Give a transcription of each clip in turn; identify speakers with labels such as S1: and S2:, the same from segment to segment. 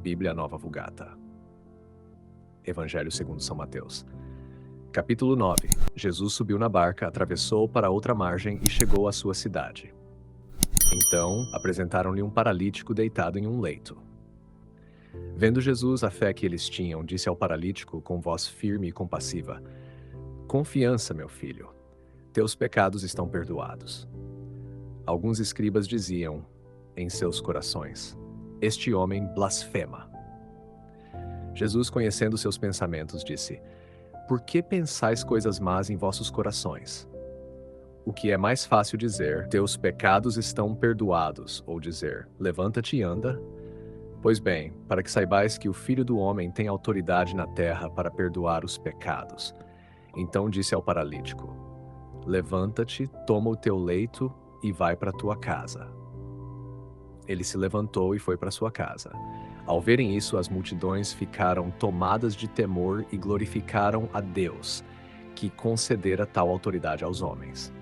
S1: Bíblia Nova Vulgata. Evangelho segundo São Mateus. Capítulo 9. Jesus subiu na barca, atravessou para outra margem e chegou à sua cidade. Então, apresentaram-lhe um paralítico deitado em um leito. Vendo Jesus a fé que eles tinham, disse ao paralítico com voz firme e compassiva: "Confiança, meu filho, teus pecados estão perdoados." Alguns escribas diziam em seus corações: "Este homem blasfema." Jesus, conhecendo seus pensamentos, disse: "Por que pensais coisas más em vossos corações? O que é mais fácil dizer, teus pecados estão perdoados, ou dizer, levanta-te e anda? Pois bem, para que saibais que o Filho do Homem tem autoridade na terra para perdoar os pecados." Então disse ao paralítico: "Levanta-te, toma o teu leito e vai para tua casa." Ele se levantou e foi para sua casa. Ao verem isso, as multidões ficaram tomadas de temor e glorificaram a Deus, que concedera tal autoridade aos homens.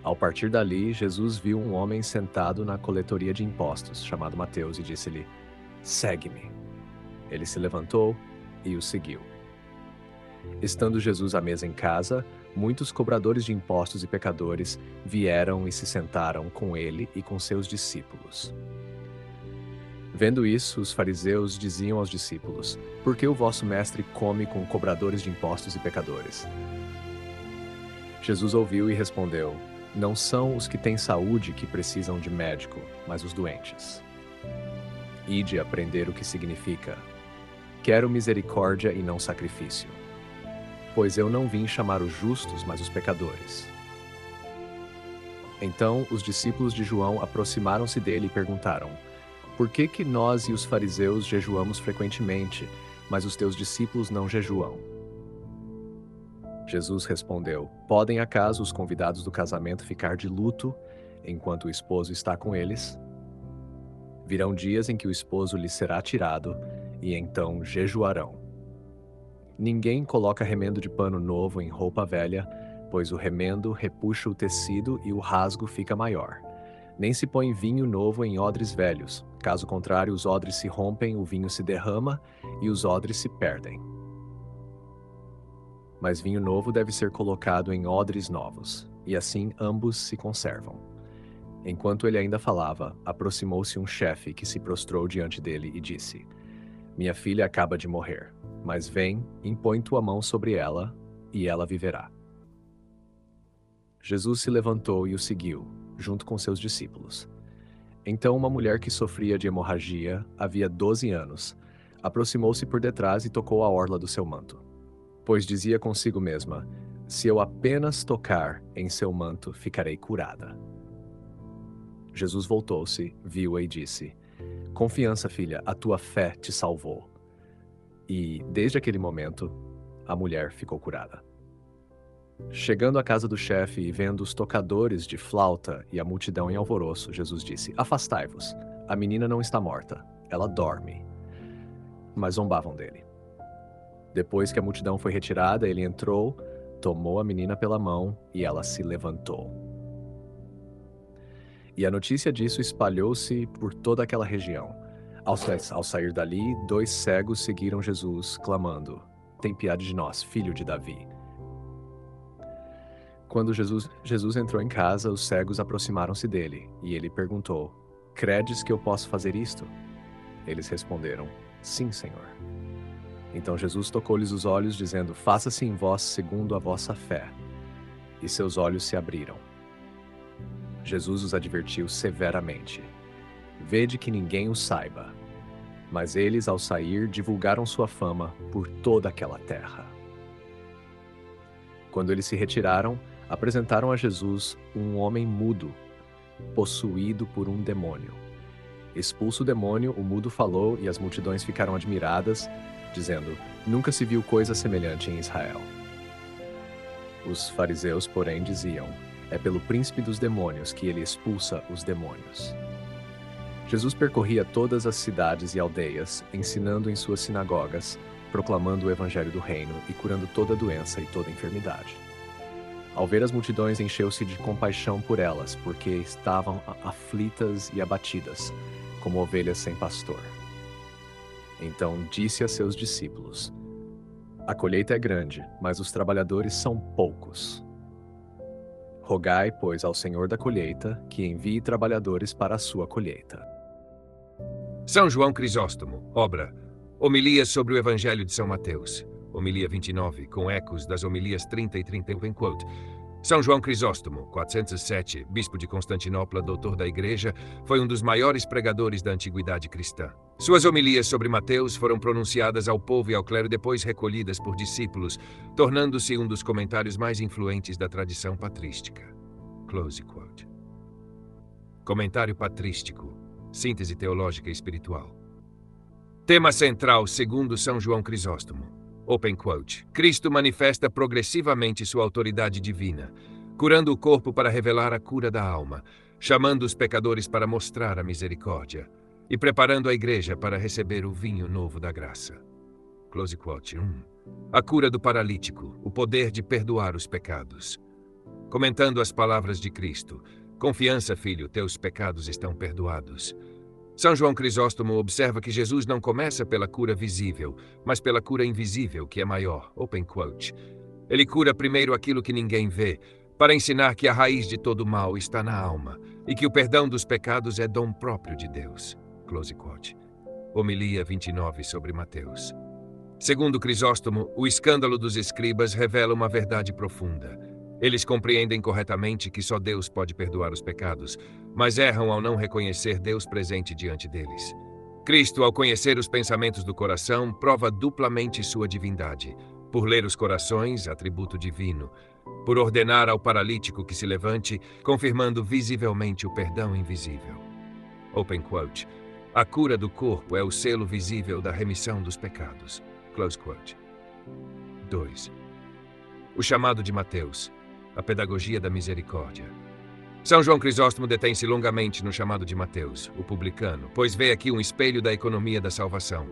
S1: Ao partir dali, Jesus viu um homem sentado na coletoria de impostos, chamado Mateus, e disse-lhe: "Segue-me." Ele se levantou e o seguiu. Estando Jesus à mesa em casa, muitos cobradores de impostos e pecadores vieram e se sentaram com ele e com seus discípulos. Vendo isso, os fariseus diziam aos discípulos: "Por que o vosso mestre come com cobradores de impostos e pecadores?" Jesus ouviu e respondeu: "Não são os que têm saúde que precisam de médico, mas os doentes. Ide aprender o que significa: quero misericórdia e não sacrifício. Pois eu não vim chamar os justos, mas os pecadores." Então os discípulos de João aproximaram-se dele e perguntaram: "Por que nós e os fariseus jejuamos frequentemente, mas os teus discípulos não jejuam?" Jesus respondeu: "Podem acaso os convidados do casamento ficar de luto enquanto o esposo está com eles? Virão dias em que o esposo lhes será tirado, e então jejuarão. Ninguém coloca remendo de pano novo em roupa velha, pois o remendo repuxa o tecido e o rasgo fica maior. Nem se põe vinho novo em odres velhos, caso contrário os odres se rompem, o vinho se derrama e os odres se perdem. Mas vinho novo deve ser colocado em odres novos, e assim ambos se conservam." Enquanto ele ainda falava, aproximou-se um chefe que se prostrou diante dele e disse: "Minha filha acaba de morrer, mas vem, impõe tua mão sobre ela, e ela viverá." Jesus se levantou e o seguiu, junto com seus discípulos. Então uma mulher que sofria de hemorragia, havia 12 anos, aproximou-se por detrás e tocou a orla do seu manto. Pois dizia consigo mesma: "Se eu apenas tocar em seu manto, ficarei curada." Jesus voltou-se, viu-a e disse: "Confiança, filha, a tua fé te salvou." E, desde aquele momento, a mulher ficou curada. Chegando à casa do chefe e vendo os tocadores de flauta e a multidão em alvoroço, Jesus disse: "Afastai-vos, a menina não está morta, ela dorme." Mas zombavam dele. Depois que a multidão foi retirada, ele entrou, tomou a menina pela mão e ela se levantou. E a notícia disso espalhou-se por toda aquela região. Ao sair dali, 2 cegos seguiram Jesus, clamando: "Tem piedade de nós, filho de Davi." Quando Jesus entrou em casa, os cegos aproximaram-se dele, e ele perguntou: "Credes que eu posso fazer isto?" Eles responderam: "Sim, Senhor." Então Jesus tocou-lhes os olhos, dizendo: "Faça-se em vós segundo a vossa fé." E seus olhos se abriram. Jesus os advertiu severamente: "Vede que ninguém o saiba." Mas eles, ao sair, divulgaram sua fama por toda aquela terra. Quando eles se retiraram, apresentaram a Jesus um homem mudo, possuído por um demônio. Expulso o demônio, o mudo falou e as multidões ficaram admiradas, dizendo: "Nunca se viu coisa semelhante em Israel." Os fariseus, porém, diziam: "É pelo príncipe dos demônios que ele expulsa os demônios." Jesus percorria todas as cidades e aldeias, ensinando em suas sinagogas, proclamando o evangelho do reino e curando toda doença e toda enfermidade. Ao ver as multidões, encheu-se de compaixão por elas, porque estavam aflitas e abatidas, como ovelhas sem pastor. Então disse a seus discípulos: A colheita é grande, mas os trabalhadores são poucos. Rogai, pois, ao Senhor da colheita que envie trabalhadores para a sua colheita.
S2: São João Crisóstomo, obra Homilia sobre o Evangelho de São Mateus, homilia 29, com ecos das homilias 30 e 31, quote. São João Crisóstomo, 407, bispo de Constantinopla, doutor da Igreja, foi um dos maiores pregadores da antiguidade cristã. Suas homilias sobre Mateus foram pronunciadas ao povo e ao clero, depois recolhidas por discípulos, tornando-se um dos comentários mais influentes da tradição patrística. Close quote. Comentário patrístico, síntese teológica e espiritual. Tema central, segundo São João Crisóstomo. Open quote. Cristo manifesta progressivamente sua autoridade divina, curando o corpo para revelar a cura da alma, chamando os pecadores para mostrar a misericórdia e preparando a igreja para receber o vinho novo da graça. Close quote. A cura do paralítico, o poder de perdoar os pecados. Comentando as palavras de Cristo: Confiança, filho, teus pecados estão perdoados. São João Crisóstomo observa que Jesus não começa pela cura visível, mas pela cura invisível, que é maior. Open quote. Ele cura primeiro aquilo que ninguém vê, para ensinar que a raiz de todo mal está na alma e que o perdão dos pecados é dom próprio de Deus. Close quote. Homilia 29 sobre Mateus. Segundo Crisóstomo, o escândalo dos escribas revela uma verdade profunda. Eles compreendem corretamente que só Deus pode perdoar os pecados, mas erram ao não reconhecer Deus presente diante deles. Cristo, ao conhecer os pensamentos do coração, prova duplamente sua divindade, por ler os corações, atributo divino, por ordenar ao paralítico que se levante, confirmando visivelmente o perdão invisível. Open quote. A cura do corpo é o selo visível da remissão dos pecados. Close quote. 2. O chamado de Mateus. A pedagogia da misericórdia. São João Crisóstomo detém-se longamente no chamado de Mateus, o publicano, pois vê aqui um espelho da economia da salvação.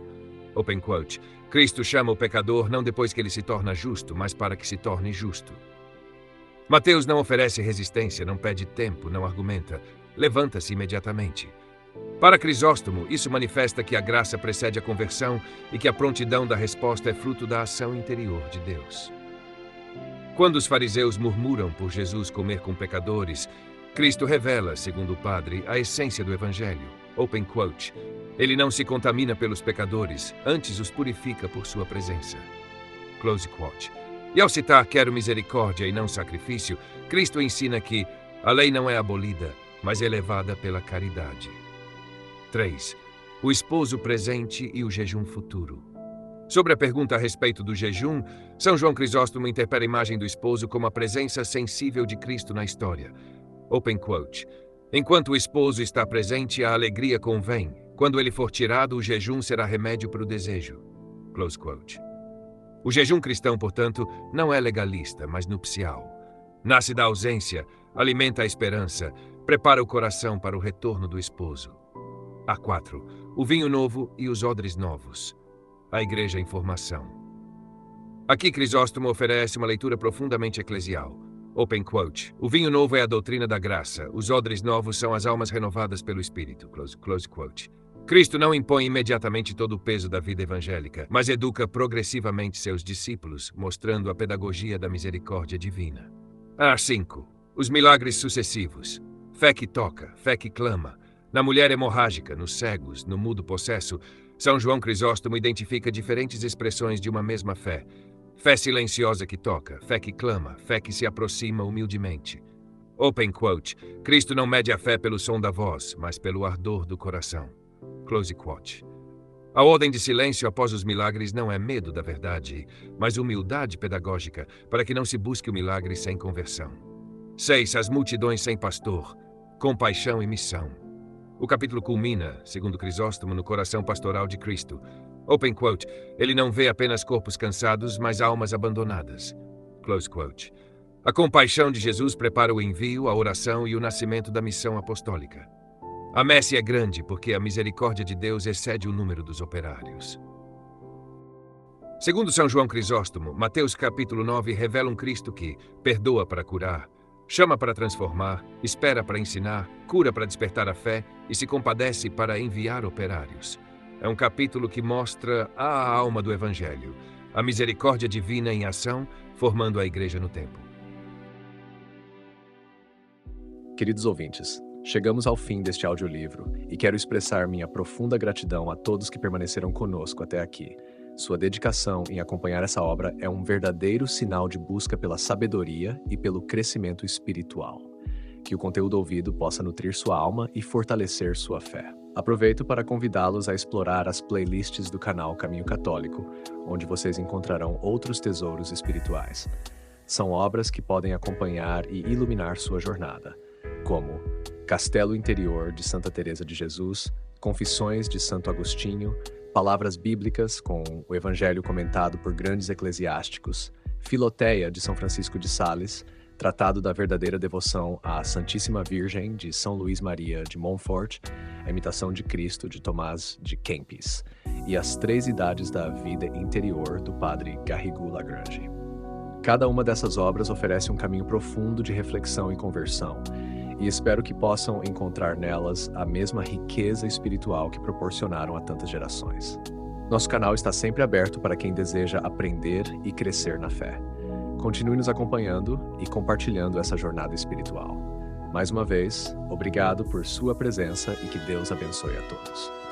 S2: Open quote. Cristo chama o pecador não depois que ele se torna justo, mas para que se torne justo. Mateus não oferece resistência, não pede tempo, não argumenta. Levanta-se imediatamente. Para Crisóstomo, isso manifesta que a graça precede a conversão e que a prontidão da resposta é fruto da ação interior de Deus. Quando os fariseus murmuram por Jesus comer com pecadores, Cristo revela, segundo o padre, a essência do Evangelho. Open quote. Ele não se contamina pelos pecadores, antes os purifica por sua presença. Close quote. E ao citar quero misericórdia e não sacrifício, Cristo ensina que a lei não é abolida, mas elevada pela caridade. 3. O esposo presente e o jejum futuro. Sobre a pergunta a respeito do jejum, São João Crisóstomo interpreta a imagem do esposo como a presença sensível de Cristo na história. Open quote. Enquanto o esposo está presente, a alegria convém. Quando ele for tirado, o jejum será remédio para o desejo. Close quote. O jejum cristão, portanto, não é legalista, mas nupcial. Nasce da ausência, alimenta a esperança, prepara o coração para o retorno do esposo. A4. O vinho novo e os odres novos. A Igreja em formação. Aqui Crisóstomo oferece uma leitura profundamente eclesial. Open quote. O vinho novo é a doutrina da graça, os odres novos são as almas renovadas pelo Espírito. Close quote. Cristo não impõe imediatamente todo o peso da vida evangélica, mas educa progressivamente seus discípulos, mostrando a pedagogia da misericórdia divina. A5. Os milagres sucessivos. Fé que toca, fé que clama. Na mulher hemorrágica, nos cegos, no mudo possesso, São João Crisóstomo identifica diferentes expressões de uma mesma fé. Fé silenciosa que toca, fé que clama, fé que se aproxima humildemente. Open quote. Cristo não mede a fé pelo som da voz, mas pelo ardor do coração. Close quote. A ordem de silêncio após os milagres não é medo da verdade, mas humildade pedagógica, para que não se busque o milagre sem conversão. 6. As multidões sem pastor. Compaixão e missão. O capítulo culmina, segundo Crisóstomo, no coração pastoral de Cristo. Open quote. Ele não vê apenas corpos cansados, mas almas abandonadas. Close quote. A compaixão de Jesus prepara o envio, a oração e o nascimento da missão apostólica. A messe é grande porque a misericórdia de Deus excede o número dos operários. Segundo São João Crisóstomo, Mateus capítulo 9 revela um Cristo que perdoa para curar, chama para transformar, espera para ensinar, cura para despertar a fé e se compadece para enviar operários. É um capítulo que mostra a alma do Evangelho, a misericórdia divina em ação, formando a igreja no tempo.
S1: Queridos ouvintes, chegamos ao fim deste audiolivro e quero expressar minha profunda gratidão a todos que permaneceram conosco até aqui. Sua dedicação em acompanhar essa obra é um verdadeiro sinal de busca pela sabedoria e pelo crescimento espiritual. Que o conteúdo ouvido possa nutrir sua alma e fortalecer sua fé. Aproveito para convidá-los a explorar as playlists do canal Caminho Católico, onde vocês encontrarão outros tesouros espirituais. São obras que podem acompanhar e iluminar sua jornada, como Castelo Interior de Santa Teresa de Jesus, Confissões de Santo Agostinho, Palavras Bíblicas com o Evangelho comentado por grandes eclesiásticos, Filoteia de São Francisco de Sales, Tratado da Verdadeira Devoção à Santíssima Virgem de São Luís Maria de Montfort, A Imitação de Cristo de Tomás de Kempis e As Três Idades da Vida Interior do Padre Garrigou Lagrange. Cada uma dessas obras oferece um caminho profundo de reflexão e conversão, e espero que possam encontrar nelas a mesma riqueza espiritual que proporcionaram a tantas gerações. Nosso canal está sempre aberto para quem deseja aprender e crescer na fé. Continue nos acompanhando e compartilhando essa jornada espiritual. Mais uma vez, obrigado por sua presença e que Deus abençoe a todos.